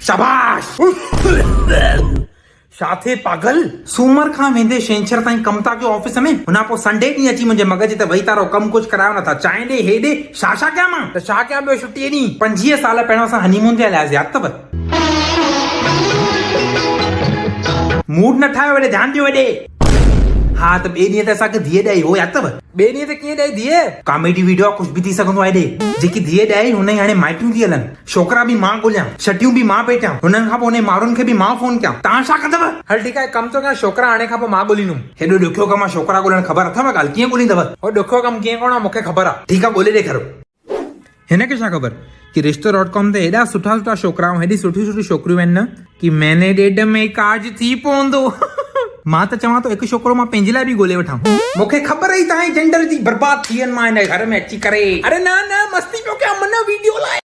शाबाश। छा थे पागल, सूमर खां वेंदे छंछर ताईं कम था कयो ऑफिस में, हुन पोइ संडे ॾींहुं अची मुंहिंजे मगज ते वेही तारो कम कुछ करायो नथा, चांहि ॾे हे ॾे, छा कयां मां, त छा कयां ॿियो छुटीअ ॾींहुं 25 साल पहिरियों असां हनीमून ते हलियासीं, यादि अथव? मूड न ठाहियो, हेॾे ध्यानु ॾियो हेॾे। हा त ॿिए ॾींहं ते असांखे धीअ ॾाई हो, यादि अथव? ॿिए ॾींहं ते कीअं ॾाई धीअ, कॉमेडी वीडियो कुछ बि थी सघंदो आहे हेॾे। जेकी धीअ ॾाई हुन जी हाणे माइटियूं थी हलनि, छोकिरा बि मां ॻोल्हियां, छटियूं बि मां पेटियां, हुननि खां पोइ हुन माण्हुनि खे बि मां फोन कयां। तव्हां छा कंदव? हल ठीकु आहे, कम थो कयां, छोकिरा हाणे खां पोइ मां ॻोल्हींदुमि। हेॾो ॾुखियो कमु आहे छोकिरा ॻोल्हण, ख़बर अथव ॻाल्हि? कीअं ॻोल्हींदव? हो ॾुखियो कमु कीअं करणो आहे मूंखे ख़बर आहे। ठीकु आहे, ॻोल्हे ॾेखारो। हिनखे छा ख़बर कि रिश्तो.com ते हेॾा सुठा सुठा छोकिरा ऐं हेॾी सुठी सुठी छोकिरियूं आहिनि न कि मैंने ॾेढ में काज थी पवंदो। मां त चवां थो हिकु छोकिरो मां पंहिंजे लाइ बि ॻोल्हे वठां। मूंखे ख़बर ई तव्हांजी जेंडर जी बर्बाद थी वञे मां हिन घर में अची करे। अरे न न, मस्ती पियो कयां मन वीडियो लाइ।